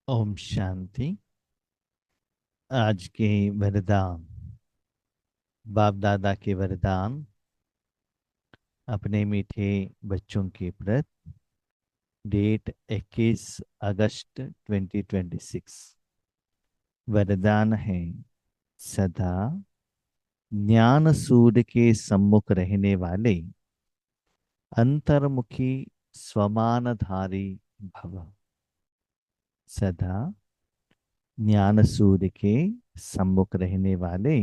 ओम शांति। आज के वरदान, बाप दादा के वरदान अपने मीठे बच्चों के प्रति। डेट 21 अगस्त 2026। वरदान है, सदा ज्ञान सूर्य के सम्मुख रहने वाले अंतर्मुखी स्वमानधारी भव। सदा ज्ञान सूर्य के सम्मुख रहने वाले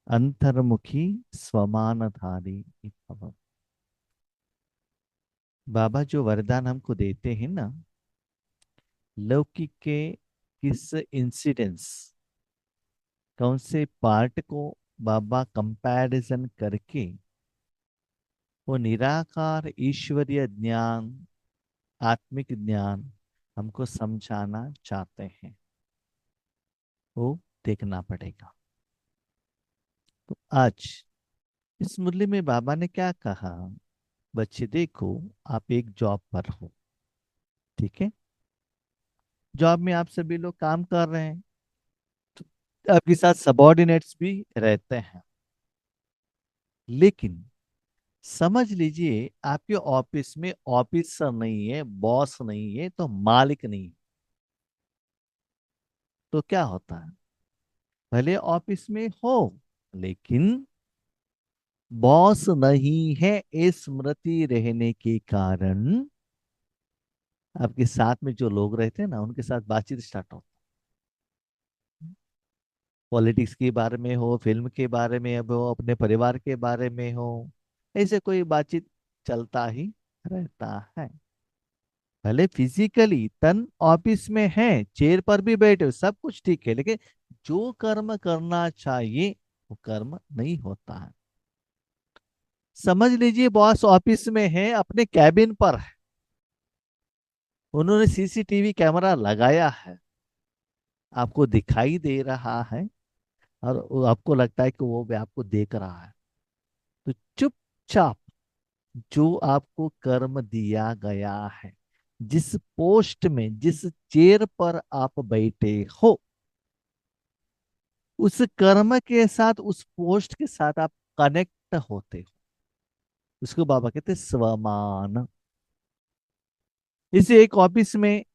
अंतर्मुखी स्वमानधारी भव। बाबा जो वरदान हमको देते हैं ना, लौकिक के किस इंसिडेंस, कौन से पार्ट को बाबा कंपैरिजन करके वो निराकार ईश्वरीय ज्ञान, आत्मिक ज्ञान हमको समझाना चाहते हैं, वो देखना पड़ेगा। तो आज इस मुरली में बाबा ने क्या कहा? बच्चे देखो, आप एक जॉब पर हो, ठीक है। जॉब में आप सभी लोग काम कर रहे हैं, तो आपके साथ सबॉर्डिनेट्स भी रहते हैं। लेकिन समझ लीजिए, आपके ऑफिस में ऑफिसर नहीं है, बॉस नहीं है, तो मालिक नहीं है। तो क्या होता है? भले ऑफिस में हो, लेकिन बॉस नहीं है, इस स्मृति रहने के कारण आपके साथ में जो लोग रहते हैं ना, उनके साथ बातचीत स्टार्ट हो। पॉलिटिक्स के बारे में हो, फिल्म के बारे में हो, अपने परिवार के बारे में हो, ऐसे कोई बातचीत चलता ही रहता है। भले फिजिकली तन ऑफिस में है, चेयर पर भी बैठे हो, सब कुछ ठीक है, लेकिन जो कर्म करना चाहिए वो कर्म नहीं होता है। समझ लीजिए, बॉस ऑफिस में है, अपने कैबिन पर है, उन्होंने सीसीटीवी कैमरा लगाया है, आपको दिखाई दे रहा है, और आपको लगता है कि वो भी आपको देख रहा है। तो चुपचाप जो आपको कर्म दिया गया है, जिस पोस्ट में, जिस चेयर पर आप बैठे हो, उस कर्म के साथ, उस पोस्ट के साथ आप कनेक्ट होते हो। उसको बाबा कहते हैं स्वमान। इसे एक ऑफिस में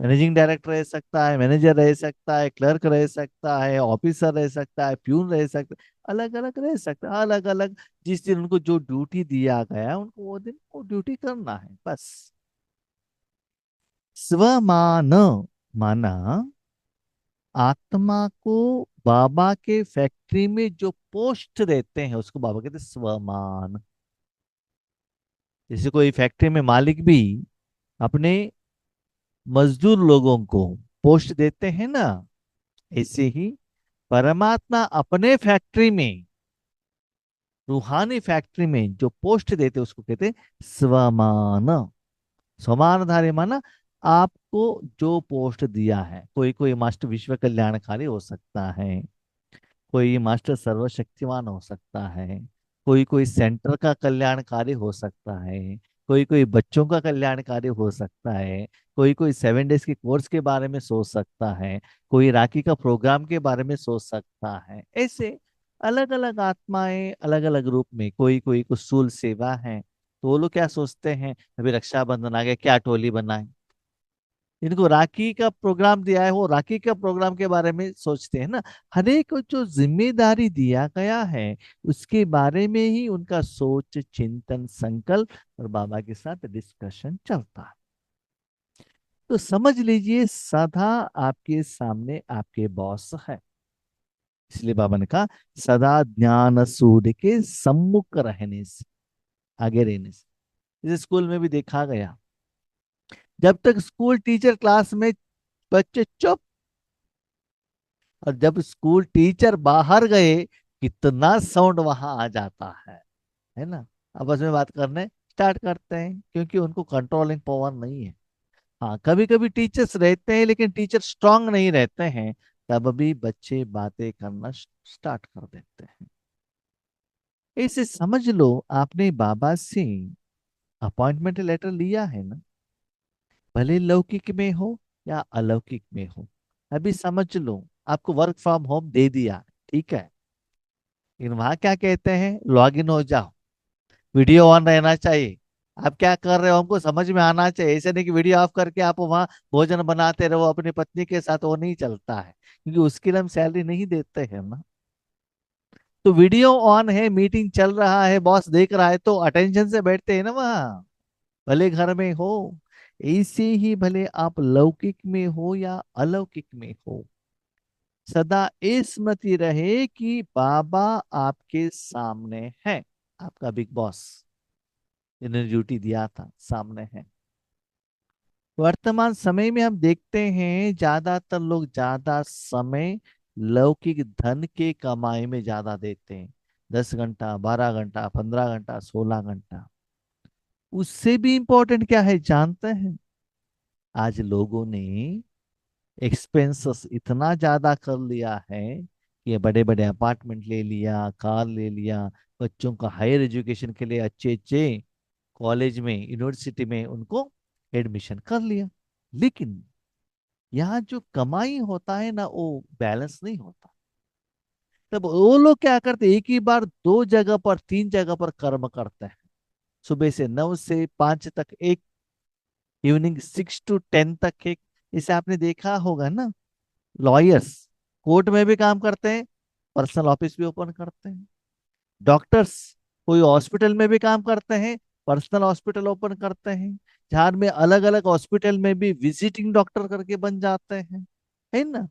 मैनेजिंग डायरेक्टर रह सकता है, मैनेजर रह सकता है, क्लर्क रह सकता है, ऑफिसर रह सकता है, प्यून रह सकता है, अलग अलग रह सकता है, अलग अलग। जिस दिन उनको जो ड्यूटी दिया गया उनको वो दिन वो ड्यूटी करना है, बस। स्वमान माना आत्मा को बाबा के फैक्ट्री में जो पोस्ट रहते हैं, उसको बाबा कहते हैं स्वमान। जैसे कोई फैक्ट्री में मालिक भी अपने मजदूर लोगों को पोस्ट देते हैं ना, ऐसे ही परमात्मा अपने फैक्ट्री में, रूहानी फैक्ट्री में जो पोस्ट देते हैं, उसको कहते हैं स्वमान। स्वमानधारी माना आपको जो पोस्ट दिया है। कोई कोई मास्टर विश्व कल्याणकारी हो सकता है, कोई मास्टर सर्वशक्तिमान हो सकता है, कोई कोई सेंटर का कल्याणकारी हो सकता है, कोई कोई बच्चों का कल्याणकारी हो सकता है, कोई कोई 7 डेज के कोर्स के बारे में सोच सकता है, कोई राखी का प्रोग्राम के बारे में सोच सकता है। ऐसे अलग अलग आत्माएं अलग अलग रूप में, कोई कोई को सूल सेवा है, तो वो लोग क्या सोचते हैं, अभी रक्षाबंधन आ गया, क्या टोली बनाए। इनको राखी का प्रोग्राम दिया है, वो राखी का प्रोग्राम के बारे में सोचते हैं ना। हर एक को जो जिम्मेदारी दिया गया है, उसके बारे में ही उनका सोच, चिंतन, संकल्प और बाबा के साथ डिस्कशन चलता है। तो समझ लीजिए, सदा आपके सामने आपके बॉस है। इसलिए बाबा ने कहा, सदा ज्ञान सूर्य के सम्मुख रहने से, आगे रहने से। जैसे स्कूल में भी देखा गया, जब तक स्कूल टीचर क्लास में, बच्चे चुप। और जब स्कूल टीचर बाहर गए, कितना साउंड वहां आ जाता है ना। आपस में बात करने स्टार्ट करते हैं, क्योंकि उनको कंट्रोलिंग पावर नहीं है। हाँ, कभी कभी टीचर्स रहते हैं, लेकिन टीचर स्ट्रांग नहीं रहते हैं, तब भी बच्चे बातें करना स्टार्ट कर देते हैं। ऐसे समझ लो, आपने बाबा से अपॉइंटमेंट लेटर लिया है ना, भले लौकिक में हो, या अलौकिक में हो। अभी समझ लो, आपको वर्क फ्रॉम होम दे दिया, ठीक है, लेकिन वहां क्या कहते हैं, लॉग इन हो जाओ, वीडियो ऑन रहना चाहिए, आप क्या कर रहे हो हमको समझ में आना चाहिए। ऐसे नहीं कि वीडियो ऑफ करके आप वहां भोजन बनाते रहो अपनी पत्नी के साथ, वो नहीं चलता है, क्योंकि उसके लिए हम सैलरी नहीं देते हैं ना। तो वीडियो ऑन है, मीटिंग चल रहा है, बॉस देख रहा है, तो अटेंशन से बैठते हैं ना वहां, भले घर में हो। ऐसे ही भले आप लौकिक में हो या अलौकिक में हो, सदा ये स्मृति रहे कि बाबा आपके सामने है, आपका बिग बॉस जिन्होंने ड्यूटी दिया था सामने है। वर्तमान समय में हम देखते हैं ज्यादातर लोग ज्यादा समय लौकिक धन के कमाई में ज्यादा देते हैं, 10 घंटा, 12 घंटा, 15 घंटा, 16 घंटा। उससे भी इंपॉर्टेंट क्या है जानते हैं, आज लोगों ने एक्सपेंसेस इतना ज्यादा कर लिया है कि बड़े बड़े अपार्टमेंट ले लिया, कार ले लिया, बच्चों का हायर एजुकेशन के लिए अच्छे अच्छे कॉलेज में, यूनिवर्सिटी में उनको एडमिशन कर लिया। लेकिन यहाँ जो कमाई होता है ना, वो बैलेंस नहीं होता। तब वो लोग क्या करते, एक ही बार दो जगह पर, तीन जगह पर कर्म करते हैं। सुबह से 9 से 5 तक एक, इवनिंग 6 to 10 तक एक। इसे आपने देखा होगा ना, लॉयर्स कोर्ट में भी काम करते हैं, पर्सनल ऑफिस भी ओपन करते हैं। डॉक्टर्स कोई हॉस्पिटल में भी काम करते हैं, पर्सनल हॉस्पिटल ओपन करते हैं। झार में अलग अलग हॉस्पिटल में भी विजिटिंग डॉक्टर करके बन जाते हैं, है ना।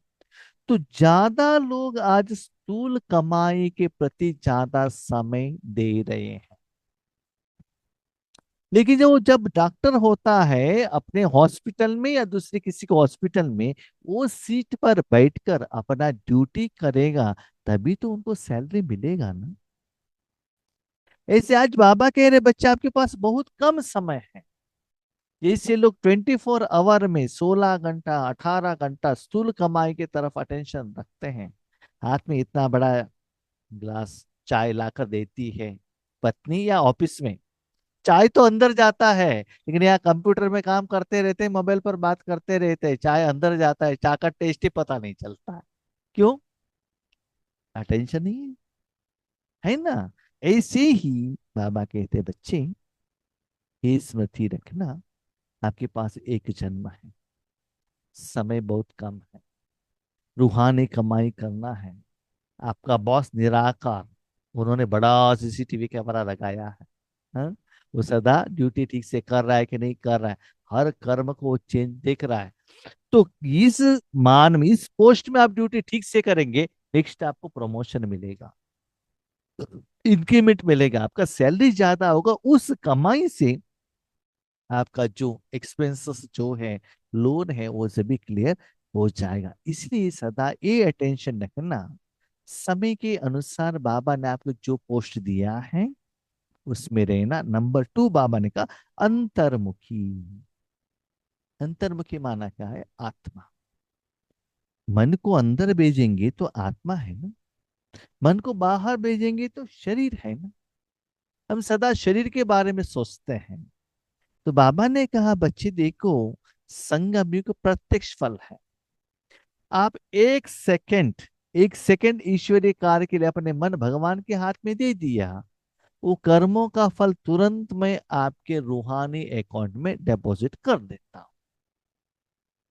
तो ज्यादा लोग आज स्थूल कमाई के प्रति ज्यादा समय दे रहे हैं। लेकिन जब डॉक्टर होता है अपने हॉस्पिटल में या दूसरे किसी को हॉस्पिटल में, वो सीट पर बैठकर अपना ड्यूटी करेगा, तभी तो उनको सैलरी मिलेगा ना। ऐसे आज बाबा कह रहे बच्चे आपके पास बहुत कम समय है। जैसे लोग 24 आवर में 16 घंटा, 18 घंटा स्थूल कमाई की तरफ अटेंशन रखते हैं, हाथ में इतना बड़ा ग्लास चाय लाकर देती है पत्नी, या ऑफिस में चाय तो अंदर जाता है, लेकिन यहाँ कंप्यूटर में काम करते रहते हैं, मोबाइल पर बात करते रहते हैं, चाय अंदर जाता है, चाय का टेस्ट ही पता नहीं चलता है। क्यों? अटेंशन नहीं है, है ना। ऐसे ही बाबा कहते बच्चे, ये स्मृति रखना, आपके पास एक जन्म है, समय बहुत कम है, रूहानी कमाई करना है। आपका बॉस निराकार, उन्होंने बड़ा सीसीटीवी कैमरा लगाया है, हाँ? वो सदा ड्यूटी ठीक से कर रहा है कि नहीं कर रहा है, हर कर्म को चेंज देख रहा है। तो इस मान में, इस पोस्ट में आप ड्यूटी ठीक से करेंगे, नेक्स्ट आपको प्रमोशन मिलेगा, इंक्रीमेंट मिलेगा, आपका सैलरी ज्यादा होगा, उस कमाई से आपका जो एक्सपेंसेस जो है, लोन है, वो सभी क्लियर हो जाएगा। इसलिए सदा ये अटेंशन रखना, समय के अनुसार बाबा ने आपको जो पोस्ट दिया है उसमें रहना। नंबर 2, बाबा ने कहा अंतर्मुखी। अंतर्मुखी माना क्या है, आत्मा। मन को अंदर भेजेंगे तो आत्मा है ना, मन को बाहर भेजेंगे तो शरीर है ना। हम सदा शरीर के बारे में सोचते हैं। तो बाबा ने कहा बच्चे देखो, संगम युग प्रत्यक्ष फल है। आप एक सेकंड ईश्वरीय कार्य के लिए अपने मन भगवान के हाथ में दे दिया, वो कर्मों का फल तुरंत मैं आपके रूहानी अकाउंट में डिपॉजिट कर देता हूं।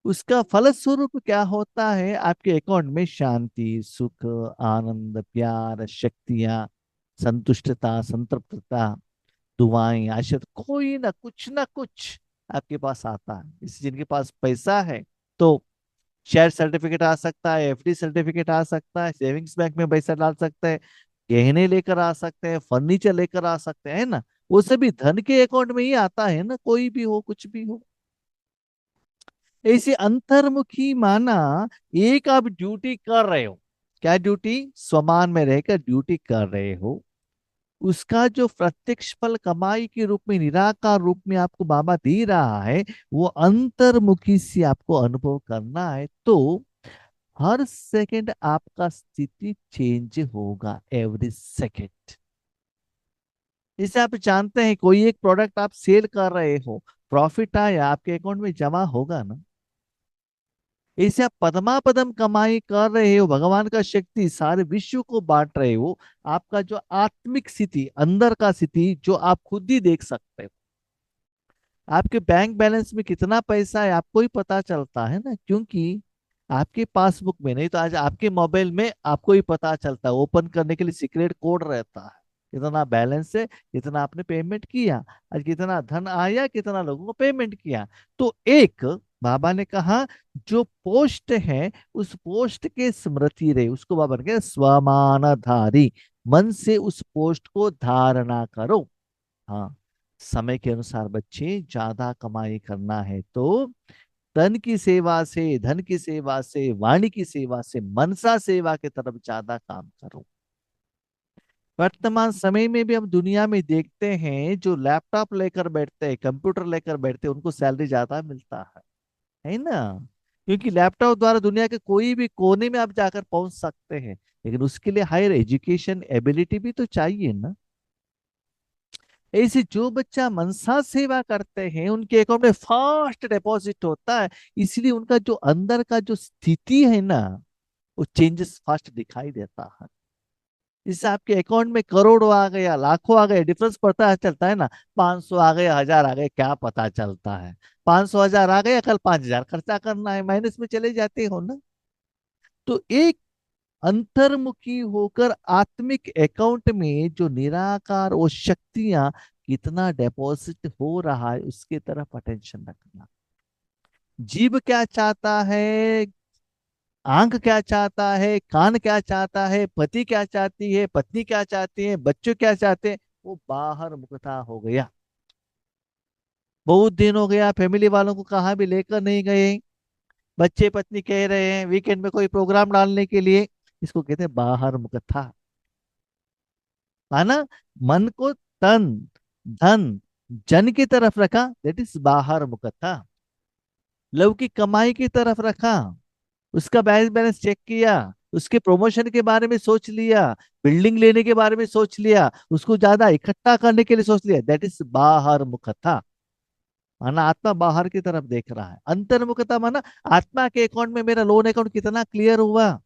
उसका फलस्वरूप क्या होता है, आपके अकाउंट में शांति, सुख, आनंद, प्यार, शक्तियां, संतुष्टता, संतृप्तता, दुआएं, आशीर्वाद, कोई ना कुछ आपके पास आता है। इस जिनके पास पैसा है तो शेयर सर्टिफिकेट आ सकता है, एफडी सर्टिफिकेट आ सकता है, सेविंग्स बैंक में पैसा डाल सकते हैं, गहने लेकर आ सकते हैं, फर्नीचर लेकर आ सकते हैं, है ना। वो सभी धन के अकाउंट में ही आता है ना, कोई भी हो कुछ भी हो। ऐसे अंतर्मुखी माना, एक आप ड्यूटी कर रहे हो, क्या ड्यूटी, स्वमान में रहकर ड्यूटी कर रहे हो, उसका जो प्रत्यक्ष फल कमाई के रूप में, निराकार रूप में आपको बाबा दे रहा है, वो अंतर्मुखी से आपको अनुभव करना है। तो हर सेकंड आपका स्थिति चेंज होगा, एवरी सेकंड। जैसे आप जानते हैं कोई एक प्रोडक्ट आप सेल कर रहे हो, प्रॉफिट आया आपके अकाउंट में जमा होगा ना। ऐसे आप पदमापदम कमाई कर रहे हो, भगवान का शक्ति सारे विश्व को बांट रहे हो। आपका जो आत्मिक स्थिति, अंदर का स्थिति जो आप खुद ही देख सकते हो, आपके बैंक बैलेंस में कितना पैसा है आपको ही पता चलता है ना, क्योंकि आपके पासबुक में नहीं तो आज आपके मोबाइल में आपको ही पता चलता है। ओपन करने के लिए सीक्रेट कोड रहता है, कितना बैलेंस है, कितना आपने पेमेंट किया, आज कितना धन आया, कितना लोगों को पेमेंट किया। तो एक बाबा ने कहा जो पोस्ट है उस पोस्ट के स्मृति रहे, उसको बाबा ने कहा स्वमानधारी, मन से उस पोस्ट को धारणा करो। हाँ, समय के अनुसार बच्चे ज्यादा कमाई करना है तो तन की सेवा से, धन की सेवा से, वाणी की सेवा से, मनसा सेवा की तरफ ज्यादा काम करो। वर्तमान समय में भी हम दुनिया में देखते हैं जो लैपटॉप लेकर बैठते हैं, कंप्यूटर लेकर बैठते हैं, उनको सैलरी ज्यादा मिलता है ना। क्योंकि लैपटॉप द्वारा दुनिया के कोई भी कोने में आप जाकर पहुंच सकते हैं, लेकिन उसके लिए हायर एजुकेशन एबिलिटी भी तो चाहिए ना। ऐसे जो बच्चा मनसा सेवा करते हैं उनके अकाउंट में फास्ट डिपॉजिट होता है, इसलिए उनका जो अंदर का जो स्थिति है ना, वो चेंजेस फास्ट दिखाई देता है। इससे आपके अकाउंट में करोड़ों आ गया, लाखों आ गए, डिफरेंस पता चलता है ना। 500 आ गए, 1000 आ गए, क्या पता चलता है। 500 1000 आ गए, कल 5000 खर्चा करना है, माइनस में चले जाते हो ना। तो एक अंतर्मुखी होकर आत्मिक अकाउंट में जो निराकार और शक्तियां कितना डिपॉजिट हो रहा है उसके तरफ अटेंशन रखना। जीव क्या चाहता है, आंख क्या चाहता है, कान क्या चाहता है, पति क्या चाहती है, पत्नी क्या चाहती है, बच्चों क्या चाहते हैं, वो बाहर मुकता हो गया। बहुत दिन हो गया फैमिली वालों को कहाँ भी लेकर नहीं गए, बच्चे पत्नी कह रहे हैं वीकेंड में कोई प्रोग्राम डालने के लिए, इसको कहते हैं बाहर मुकथा। माना मन को तन, धन, जन की तरफ रखा, दैट इज बाहर मुकथा। लौकिक कमाई की तरफ रखा, उसका बैंक बैलेंस चेक किया, उसके प्रमोशन के बारे में सोच लिया, बिल्डिंग लेने के बारे में सोच लिया, उसको ज्यादा इकट्ठा करने के लिए सोच लिया, दैट इज बाहर मुखता। माना आत्मा बाहर की तरफ देख रहा है। अंतर्मुखता माना आत्मा के अकाउंट में मेरा लोन अकाउंट कितना क्लियर हुआ,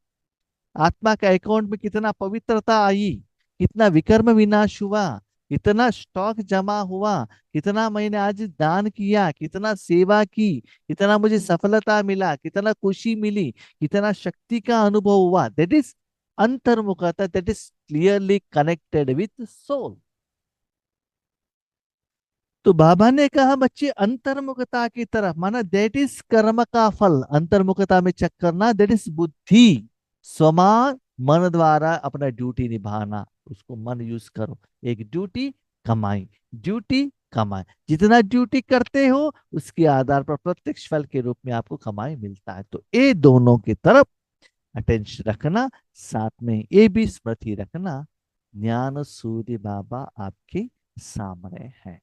आत्मा के अकाउंट में कितना पवित्रता आई, कितना विकर्म विनाश हुआ, कितना स्टॉक जमा हुआ, कितना मैंने आज दान किया, कितना सेवा की, कितना मुझे सफलता मिला, कितना खुशी मिली, कितना शक्ति का अनुभव हुआ, दैट इज अंतर्मुखता, that is clearly connected with soul. तो बाबा ने कहा बच्चे अंतर्मुखता की तरफ, माना दैट इज कर्म का फल, अंतर्मुखता में चेक करना, दैट इज बुद्धि, स्वमान, मन द्वारा अपना ड्यूटी निभाना, उसको मन यूज करो। एक ड्यूटी, कमाई, ड्यूटी, कमाई, जितना ड्यूटी करते हो उसके आधार पर प्रत्यक्ष फल के रूप में आपको कमाई मिलता है। तो ये दोनों की तरफ अटेंशन रखना, साथ में ये भी स्मृति रखना, ज्ञान सूर्य बाबा आपके सामने है।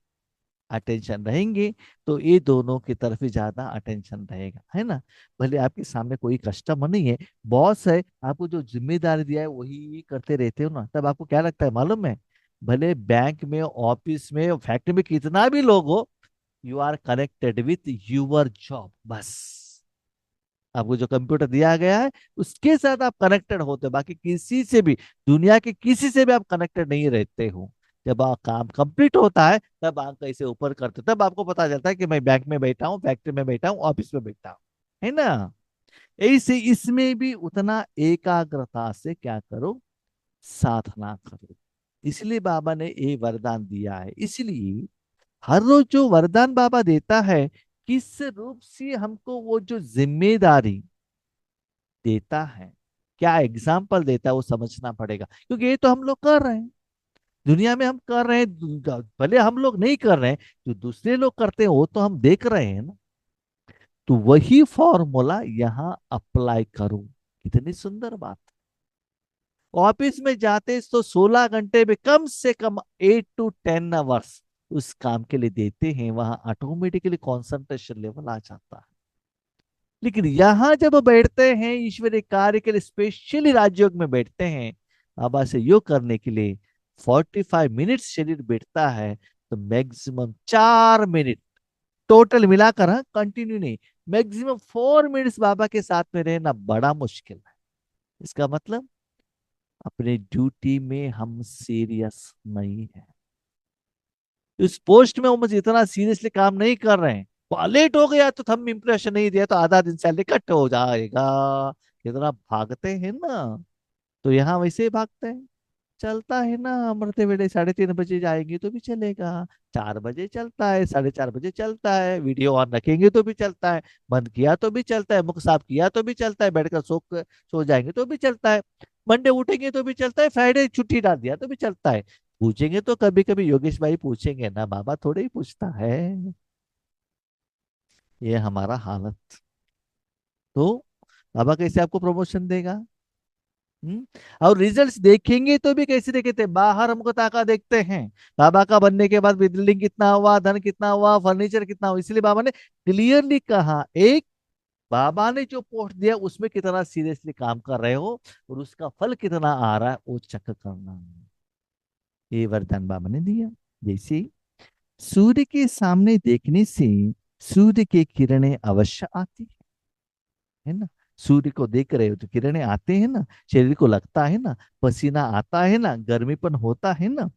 अटेंशन रहेंगे तो ये दोनों की तरफ ही ज्यादा अटेंशन रहेगा, है ना। भले आपके सामने कोई कस्टमर नहीं है, बॉस है, आपको जो जिम्मेदारी दिया है वही करते रहते हो ना, तब आपको क्या लगता है मालूम है, भले बैंक में, ऑफिस में, फैक्ट्री में कितना भी लोग हो, you are connected with your job बस। आपको जो कंप्यूटर दिया गया है उसके साथ आप कनेक्टेड होते हो, बाकी किसी से भी, दुनिया के किसी से भी आप कनेक्टेड नहीं रहते हो। जब आप काम कंप्लीट होता है तब आंख कैसे ऊपर करते हो, तब आपको पता चलता है कि मैं बैंक में बैठा हूँ, फैक्ट्री में बैठा हूँ, ऑफिस में बैठा हूँ, है ना। ऐसे इसमें भी उतना एकाग्रता से क्या करो, साधना करो। इसलिए बाबा ने ये वरदान दिया है। इसलिए हर रोज जो वरदान बाबा देता है, किस रूप से हमको वो जो जिम्मेदारी देता है, क्या एग्जाम्पल देता है, वो समझना पड़ेगा, क्योंकि ये तो हम लोग कर रहे हैं, दुनिया में हम कर रहे हैं, भले हम लोग नहीं कर रहे हैं, जो दूसरे लोग करते हैं वो तो हम देख रहे हैं ना। तो वही फॉर्मूला यहाँ अप्लाई करूं, कितनी सुंदर बात। ऑफिस में जाते तो 16 घंटे में कम से कम 8 to 10 आवर्स उस काम के लिए देते हैं, वहां ऑटोमेटिकली कॉन्सेंट्रेशन लेवल आ जाता है। लेकिन यहाँ जब बैठते हैं ईश्वरीय कार्य के लिए, स्पेशली राजयोग में बैठते हैं, बाबा से योग करने के लिए 45 मिनट शरीर बैठता है, तो मैक्सिमम 4 मिनट टोटल मिलाकर, हाँ कंटिन्यू नहीं, मैक्सिमम 4 मिनट्स बाबा के साथ में रहना बड़ा मुश्किल है। इसका मतलब अपने ड्यूटी में हम सीरियस नहीं है। इस पोस्ट में वो मुझे इतना सीरियसली काम नहीं कर रहे हैं। लेट हो गया तो हम इम्प्रेशन नहीं दिया तो आधा दिन सैलरी कट हो जाएगा। कितना भागते हैं ना। तो यहाँ वैसे ही भागते हैं। चलता है ना, मरते वेड़े 3:30 बजे जाएंगे तो भी चलेगा। 4 बजे चलता है, 4:30 बजे चलता है, वीडियो ऑन रखेंगे तो भी चलता है। बंद किया तो भी चलता है, मुख साफ किया तो भी चलता है, बैठकर सो जाएंगे तो भी चलता है। मंडे उठेंगे तो भी चलता है, फ्राइडे छुट्टी डाल दिया तो भी चलता है। पूछेंगे तो कभी कभी योगेश भाई पूछेंगे ना, बाबा थोड़े ही पूछता है। ये हमारा हालत। तो बाबा कैसे आपको प्रमोशन देगा? हम्म। और रिजल्ट्स देखेंगे तो भी कैसे देखे थे, बाहर हमको ताका देखते हैं। बाबा का बनने के बाद बिल्डिंग कितना हुआ, धन कितना हुआ, फर्नीचर कितना हुआ, इसलिए बाबा ने क्लियरली कहा, एक, बाबा ने जो पोस्ट दिया उसमें कितना सीरियसली काम कर रहे हो और उसका फल कितना आ रहा है वो चेक करना है। ये वरदान बाबा ने दिया। जैसे सूर्य के सामने देखने से सूर्य की किरणें अवश्य आती है ना। सूर्य को देख रहे हो तो किरणें आते हैं ना, शरीर को लगता है ना, पसीना आता है ना, गर्मीपन होता है ना।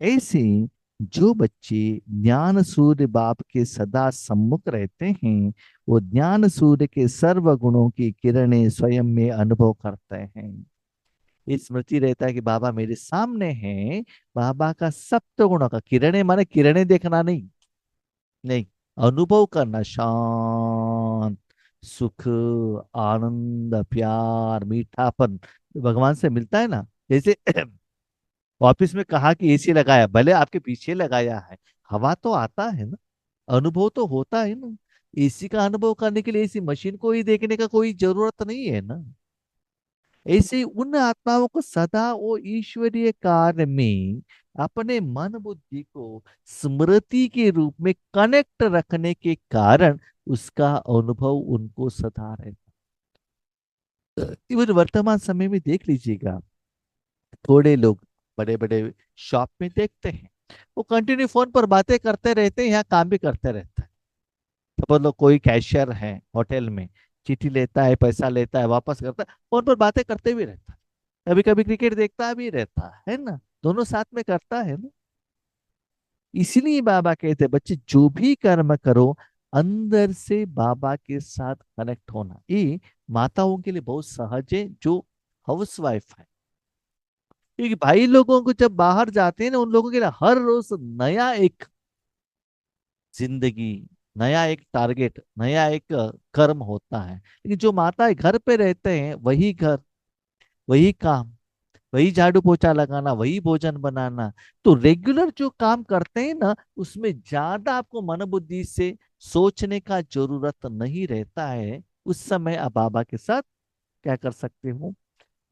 ऐसे जो बच्चे ज्ञान सूर्य बाप के सदा सम्मुख रहते हैं, वो ज्ञान सूर्य के सर्व गुणों की किरणें स्वयं में अनुभव करते हैं। ये स्मृति रहता है कि बाबा मेरे सामने हैं। बाबा का सप्त गुणों का किरणें माने किरणें देखना नहीं, नहीं, अनुभव करना, शांत, सुख, आनंद, प्यार, मीठापन भगवान से मिलता है ना। जैसे ऑफिस में कहा कि एसी लगाया, भले आपके पीछे लगाया है, हवा तो आता है ना, अनुभव तो होता है ना। एसी का अनुभव करने के लिए एसी मशीन को ही देखने का कोई जरूरत नहीं है ना। ऐसे ही उन आत्माओं को सदा वो ईश्वरीय कार्य में अपने मन बुद्धि को स्मृति के रूप में कनेक्ट रखने के कारण उसका अनुभव उनको सदा रहता। इवन वर्तमान समय में देख लीजिएगा, थोड़े लोग बड़े बड़े शॉप में देखते हैं, वो कंटिन्यू फोन पर बातें करते रहते हैं, यहाँ काम भी करते रहते हैं। सपोज लो कोई कैशियर है होटल में, चिट्ठी लेता है, पैसा लेता है, वापस करता है, फोन पर बातें करते भी रहता है। कभी कभी क्रिकेट देखता भी रहता है ना, दोनों साथ में करता है ना। इसीलिए बाबा कहते हैं, बच्चे जो भी कर्म करो अंदर से बाबा के साथ कनेक्ट होना। ये माताओं के लिए बहुत सहज है जो हाउस वाइफ है। क्योंकि भाई लोगों को जब बाहर जाते हैं ना, उन लोगों के लिए हर रोज नया एक जिंदगी, नया एक टारगेट, नया एक कर्म होता है। लेकिन जो माताएं घर पे रहते हैं, वही घर, वही काम, वही झाड़ू पोछा लगाना, वही भोजन बनाना, तो रेगुलर जो काम करते हैं ना, उसमें ज्यादा आपको मन बुद्धि से सोचने का जरूरत नहीं रहता है। उस समय आप बाबा के साथ क्या कर सकते हो,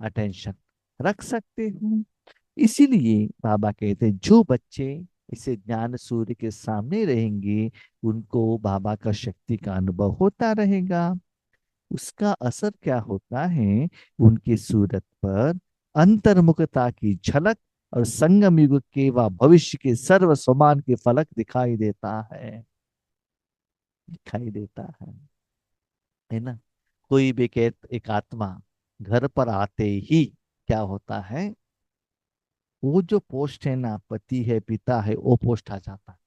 अटेंशन रख सकते हो। इसीलिए बाबा कहते हैं, जो बच्चे इसे ज्ञान सूर्य के सामने रहेंगे, उनको बाबा का शक्ति का अनुभव होता रहेगा। उसका असर क्या होता है, उनकी सूरत पर अंतर्मुखता की झलक और संगम युग के व भविष्य के सर्व समान के फलक दिखाई देता है, दिखाई देता है ना। कोई भी एक आत्मा घर पर आते ही क्या होता है, वो जो पोस्ट है ना, पति है, पिता है, वो पोस्ट आ जाता है।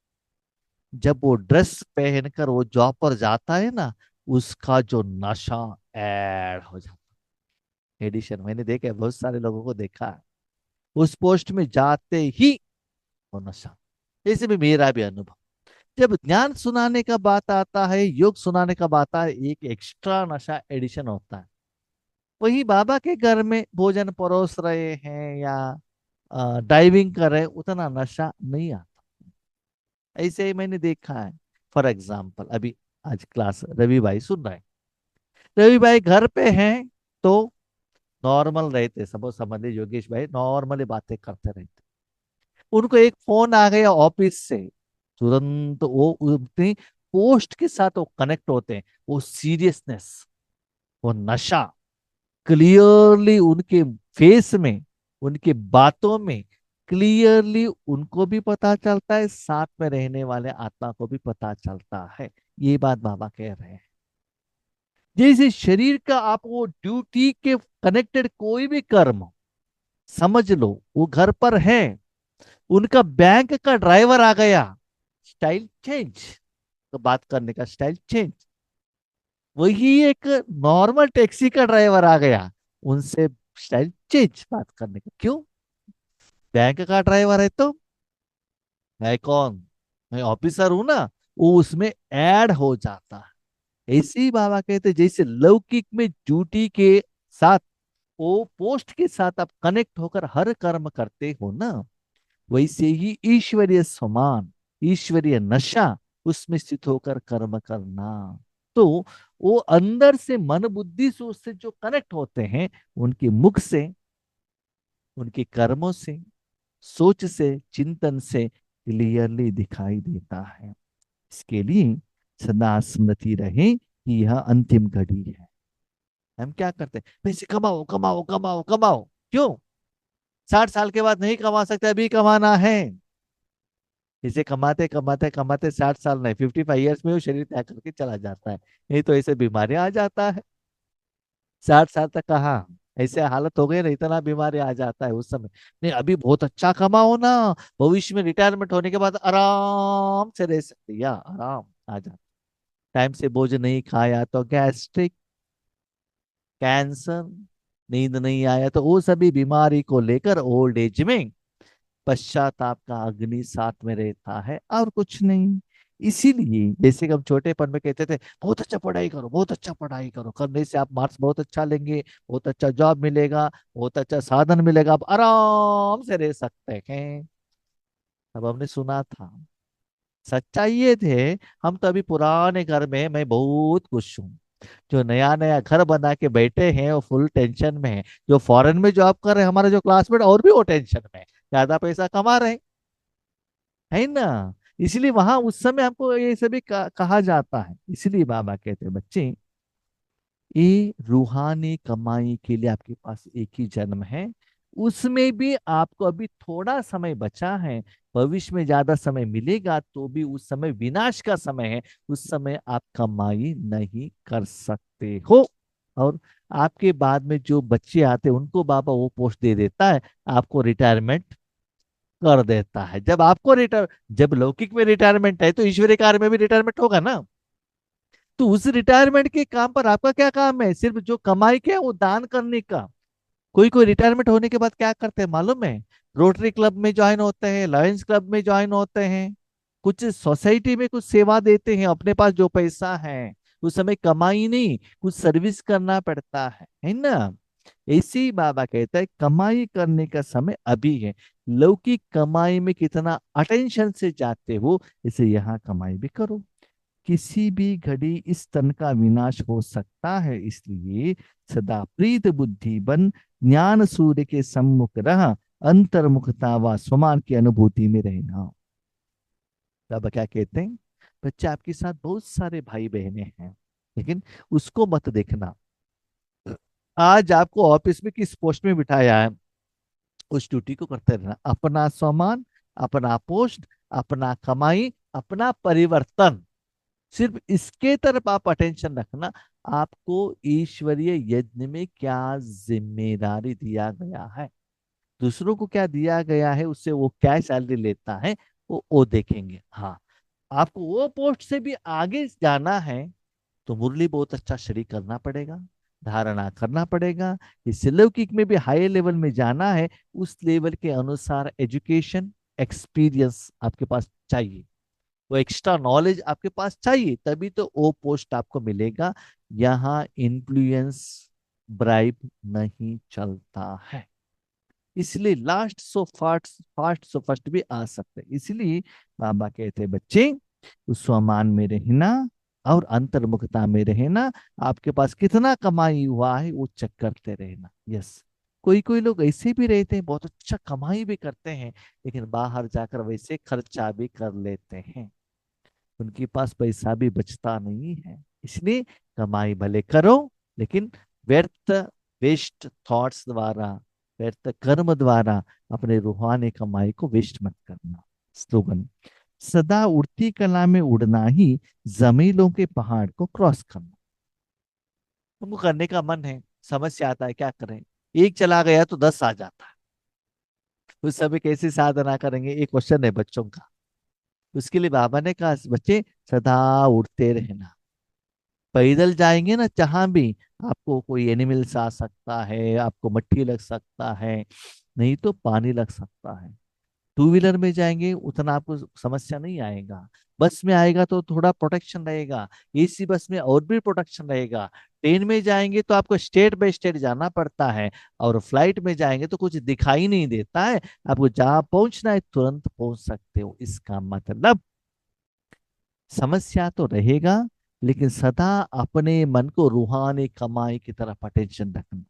जब वो ड्रेस पहनकर वो जॉब पर जाता है ना, उसका जो नशा ऐड हो जाता है। एडिशन मैंने देखा है, बहुत सारे लोगों को देखा है। उस पोस्ट में जाते ही वो नशा। ऐसे भी मेरा भी अनुभव। जब ज्ञान सुनाने का बात आता है, योग सुनाने का बात आता है, एक एक्स्ट्रा नशा एडिशन होता है। वही बाबा के घर में भोजन परोस रहे हैं या डाइविंग कर रहे हैं, उतना नशा नहीं आता। ऐसे ही मैंने देखा है। फॉर एग्जाम्पल, अभी आज क्लास रवि भाई सुन रहे हैं, रवि भाई घर पे हैं तो नॉर्मल रहते, सब संबंधी योगेश भाई नॉर्मली बातें करते रहते। उनको एक फोन आ गया ऑफिस से, तुरंत वो अपनी पोस्ट के साथ वो कनेक्ट होते हैं। वो सीरियसनेस, वो नशा क्लियरली उनके फेस में, उनके बातों में क्लियरली उनको भी पता चलता है, साथ में रहने वाले आत्मा को भी पता चलता है। ये बात बाबा कह रहे हैं। जैसे शरीर का आप वो ड्यूटी के कनेक्टेड कोई भी कर्म समझ लो, वो घर पर है, उनका बैंक का ड्राइवर आ गया, स्टाइल चेंज, तो बात करने का स्टाइल चेंज। वही एक नॉर्मल टैक्सी का ड्राइवर आ गया, उनसे स्टाइल चेंज बात करने का। क्यों? बैंक का ड्राइवर है तो मैं कौन, मैं ऑफिसर हूं ना, वो उसमें ऐड हो जाता है। ऐसे ही बाबा कहते जैसे लौकिक में ड्यूटी के साथ, वो पोस्ट के साथ आप कनेक्ट होकर हर कर्म करते हो ना, वैसे ही ईश्वरीय समान, ईश्वरीय नशा, उसमें स्थित होकर कर्म करना। तो वो अंदर से मन बुद्धि से उससे जो कनेक्ट होते हैं, उनके मुख से, उनके कर्मों से, सोच से, चिंतन से क्लियरली दिखाई देता है। इसके लिए सदा स्मृति रहे कि यह अंतिम घड़ी है। हम क्या करते हैं, पैसे कमाओ कमाओ कमाओ कमाओ। क्यों? 60 साल के बाद नहीं कमा सकते, अभी कमाना है। इसे कमाते कमाते कमाते 60 साल नहीं, 55 ईयर्स में वो शरीर त्याग करके चला जाता है। नहीं तो ऐसे बीमारियां आ जाता है। 60 साल तक कहाँ, ऐसे हालत हो गई ना, इतना बीमारी आ जाता है उस समय। नहीं, अभी बहुत अच्छा कमाओ ना, भविष्य में रिटायरमेंट होने के बाद आराम से रह सकते, या आराम आ जाता। टाइम से भोजन नहीं खाया तो गैस्ट्रिक, कैंसर, नींद नहीं आया तो वो सभी बीमारी को लेकर ओल्ड एज में पश्चाताप का अग्नि साथ में रहता है, और कुछ नहीं। इसीलिए जैसे कि हम छोटेपन में कहते थे, बहुत अच्छा पढ़ाई करो, बहुत अच्छा पढ़ाई करो, करने से आप मार्क्स बहुत अच्छा लेंगे, बहुत अच्छा जॉब मिलेगा, बहुत अच्छा साधन मिलेगा, आप आराम से रह सकते हैं। अब हमने सुना था, सच्चाई ये थे, हम तो अभी पुराने घर में मैं बहुत खुश हूँ। जो नया नया घर बना के बैठे हैं वो फुल टेंशन में है। जो फॉरेन में जॉब कर रहे हैं हमारे जो क्लासमेट, और भी वो टेंशन में है, ज्यादा पैसा कमा रहे हैं, है ना। इसलिए वहां उस समय हमको ये सभी कहा जाता है। इसलिए बाबा कहते हैं, बच्चे, ये रूहानी कमाई के लिए आपके पास एक ही जन्म है, उसमें भी आपको अभी थोड़ा समय बचा है। भविष्य में ज्यादा समय मिलेगा तो भी उस समय विनाश का समय है, उस समय आप कमाई नहीं कर सकते हो। और आपके बाद में जो बच्चे आते हैं उनको बाबा वो पोस्ट दे देता है, आपको रिटायरमेंट कर देता है। जब आपको रिटायर, जब लौकिक में रिटायरमेंट है तो ईश्वरीय कार्य में भी रिटायरमेंट होगा ना। तो उस रिटायरमेंट के काम पर आपका क्या काम है, सिर्फ जो कमाई के है वो दान करने का। कोई कोई रिटायरमेंट होने के बाद क्या करते हैं मालूम है, रोटरी क्लब में ज्वाइन होते हैं, लायंस क्लब में ज्वाइन होते हैं, कुछ सोसाइटी में कुछ सेवा देते हैं, अपने पास जो पैसा है उस समय कमाई नहीं, कुछ सर्विस करना पड़ता है ना। ऐसे ही बाबा कहता है कमाई करने का समय अभी है। लौकिक कमाई में कितना अटेंशन से जाते हो, इसे यहाँ कमाई भी करो। किसी भी घड़ी इस तन का विनाश हो सकता है, इसलिए सदा प्रीत बुद्धि बन, ज्ञान सूर्य के सम्मुख रह, अंतर्मुखता व स्वमान की अनुभूति में रहना। तब क्या कहते हैं, बच्चे आपके साथ बहुत सारे भाई बहने हैं, लेकिन उसको मत देखना। आज आपको ऑफिस में किस पोस्ट में बिठाया है, उस ड्यूटी को करते रहना। अपना सम्मान, अपना पोस्ट, अपना कमाई, अपना परिवर्तन, सिर्फ इसके तरफ आप अटेंशन रखना। आपको ईश्वरीय यज्ञ में क्या जिम्मेदारी दिया गया है, दूसरों को क्या दिया गया है, उससे वो क्या सैलरी लेता है, वो देखेंगे। हाँ, आपको वो पोस्ट से भी आगे जाना है तो मुरली बहुत अच्छा शरीर करना पड़ेगा, धारणा करना पड़ेगा। इस लौकिक में भी हाई लेवल में जाना है, उस लेवल के अनुसार एजुकेशन, एक्सपीरियंस आपके पास चाहिए, वो एक्स्ट्रा नॉलेज आपके पास चाहिए, तभी तो वो पोस्ट आपको मिलेगा। यहाँ इन्फ्लुएंस, ब्राइब नहीं चलता है। इसलिए last so fast, fast so first भी आ सकते हैं। इसलिए बाबा कहते हैं, बच्चे, उस स्वमान में रहना और अंतर्मुखता में रहना। आपके पास कितना कमाई हुआ है वो चेक करते रहना। यस, कोई कोई लोग ऐसे भी रहते हैं, बहुत अच्छा कमाई भी करते हैं, लेकिन बाहर जाकर वैसे खर्चा भी कर लेते हैं, उनके पास पैसा भी बचता नहीं है। इसलिए कमाई भले करो, लेकिन व्यर्थ, वेस्ट थॉट्स द्वारा, व्यर्थ कर्म द्वारा अपने रूहानी कमाई को वेस्ट मत करना। स्लोगन, सदा उड़ती कला में उड़ना ही जमीलों के पहाड़ को क्रॉस करना। हमको करने का मन है, समस्या आता है, क्या करें? एक चला गया तो 10 आ जाता है। उस समय कैसे साधना करेंगे, ये क्वेश्चन है बच्चों का। उसके लिए बाबा ने कहा बच्चे सदा उठते रहना। पैदल जाएंगे ना जहां भी, आपको कोई एनिमल्स आ सकता है, आपको मट्टी लग सकता है, नहीं तो पानी लग सकता है। टू व्हीलर में जाएंगे उतना आपको समस्या नहीं आएगा। बस में आएगा तो थोड़ा प्रोटेक्शन रहेगा, एसी बस में और भी प्रोटेक्शन रहेगा। ट्रेन में जाएंगे तो आपको स्टेट बाय स्टेट जाना पड़ता है, और फ्लाइट में जाएंगे तो कुछ दिखाई नहीं देता है। आपको जहां पहुंचना है तुरंत पहुंच सकते हो। इसका मतलब समस्या तो रहेगा, लेकिन सदा अपने मन को रूहानी कमाई की तरफ अटेंशन रखना।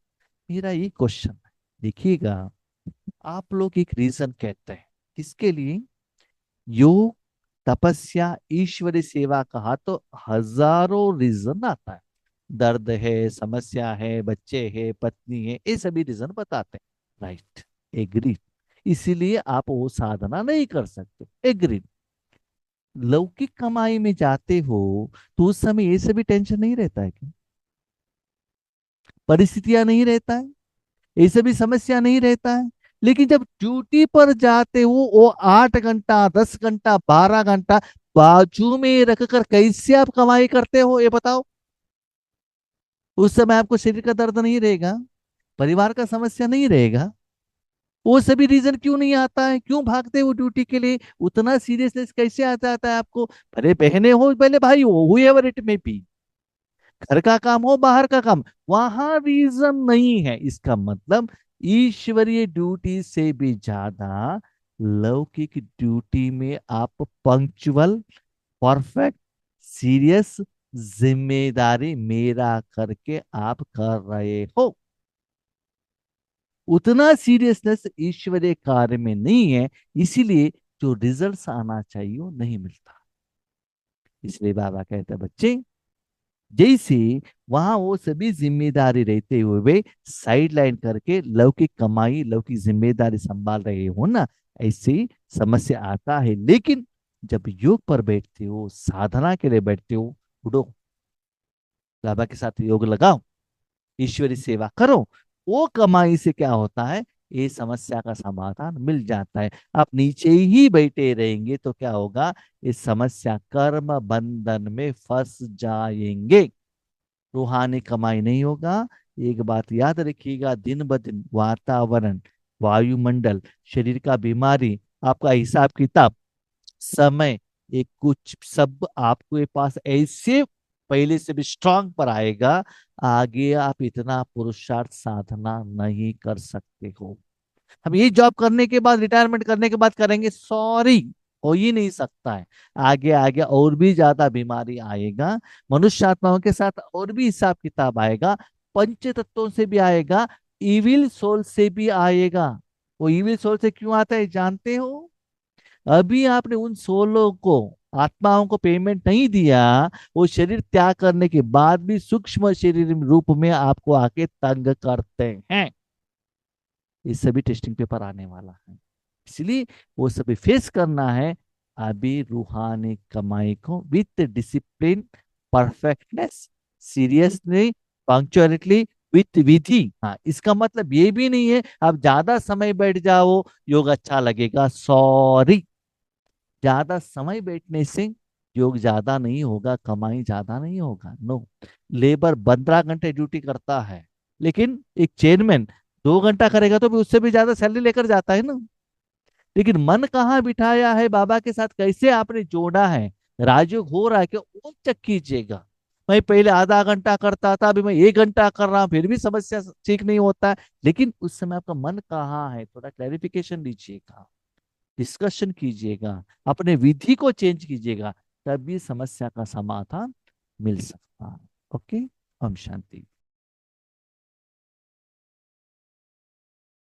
मेरा ये क्वेश्चन है, देखिएगा, आप लोग एक रीजन कहते हैं किसके लिए? योग, तपस्या, ईश्वरी सेवा कहा तो हजारों रीजन आता है। दर्द है, समस्या है, बच्चे है, पत्नी है, ये सभी रीजन बताते हैं। Right, agree. इसीलिए आप वो साधना नहीं कर सकते, एग्री। लौकिक कमाई में जाते हो तो उस समय ये सभी टेंशन नहीं रहता है क्या? परिस्थितियां नहीं रहता है, ये सभी समस्या नहीं रहता है। लेकिन जब ड्यूटी पर जाते हो, वो 8 घंटा, 10 घंटा, 12 घंटा बाजू में रखकर कैसे आप कमाई करते हो, ये बताओ। उस समय आपको शरीर का दर्द नहीं रहेगा, परिवार का समस्या नहीं रहेगा। वो सभी रीजन क्यों नहीं आता है? क्यों भागते हो ड्यूटी के लिए? उतना सीरियसनेस कैसे आ जाता है आपको? भले बहने हो, पहले भाई हो, हुएवर इट में बी, घर का काम हो, बाहर का काम, वहां रीजन नहीं है। इसका मतलब ईश्वरीय ड्यूटी से भी ज्यादा लौकिक ड्यूटी में आप पंक्चुअल, परफेक्ट, सीरियस, जिम्मेदारी मेरा करके आप कर रहे हो। उतना सीरियसनेस ईश्वरीय कार्य में नहीं है, इसीलिए जो रिजल्ट्स आना चाहिए वो नहीं मिलता। इसलिए बाबा कहते हैं बच्चे, जैसे वहां वो सभी जिम्मेदारी रहते हुए वे साइड लाइन करके लौकिक कमाई, लौकिक जिम्मेदारी संभाल रहे हो ना, ऐसे ही समस्या आता है। लेकिन जब योग पर बैठते हो, साधना के लिए बैठते हो, उठो, बाबा के साथ योग लगाओ, ईश्वरी सेवा करो, वो कमाई से क्या होता है, ये समस्या का समाधान मिल जाता है। आप नीचे ही बैठे रहेंगे तो क्या होगा, इस समस्या कर्म बंधन में फंस जाएंगे, रूहानी कमाई नहीं होगा। एक बात याद रखिएगा, दिन ब दिन वातावरण, वायुमंडल, शरीर का बीमारी, आपका हिसाब किताब, समय, एक कुछ सब आपके पास ऐसे पहले से भी स्ट्रांग पर आएगा। आगे आप इतना पुरुषार्थ साधना नहीं कर सकते हो। हम ये जॉब करने के बाद, रिटायरमेंट करने के बाद करेंगे, सॉरी, हो ही नहीं सकता है। आगे आगे और भी ज्यादा बीमारी आएगा, मनुष्य आत्माओं के साथ और भी हिसाब किताब आएगा, पंच तत्वों से भी आएगा, इविल सोल से भी आएगा। वो इविल सोल से क्यों आता है जानते हो? अभी आपने उन सोलों को, आत्माओं को पेमेंट नहीं दिया, वो शरीर त्याग करने के बाद भी सूक्ष्म शरीर रूप में आपको आके तंग करते हैं। ये सभी टेस्टिंग पेपर आने वाला है, इसलिए वो सभी फेस करना है। अभी रूहानी कमाई को with discipline, perfectness, seriously, punctuality, with विधि। हाँ, इसका मतलब ये भी नहीं है आप ज्यादा समय बैठ जाओ योग अच्छा लगेगा, सॉरी। ज्यादा समय बैठने से योग ज्यादा नहीं होगा, कमाई ज्यादा नहीं होगा, नो। लेबर 15 घंटे ड्यूटी करता है, लेकिन एक चेयरमैन 2 घंटा करेगा तो भी उससे भी ज्यादा सैलरी लेकर जाता है ना। लेकिन मन कहाँ बिठाया है, बाबा के साथ कैसे आपने जोड़ा है, राजयोग हो रहा है कि वो चेक कीजिएगा। मैं पहले आधा घंटा करता था, अभी मैं 1 घंटा कर रहा हूँ, फिर भी समस्या ठीक नहीं होता है। लेकिन उस समय आपका मन कहाँ है, थोड़ा क्लैरिफिकेशन लीजिएगा, डिस्कशन कीजिएगा, अपने विधि को चेंज कीजिएगा, तभी समस्या का समाधान मिल सकता है। ओके, ओम शांति।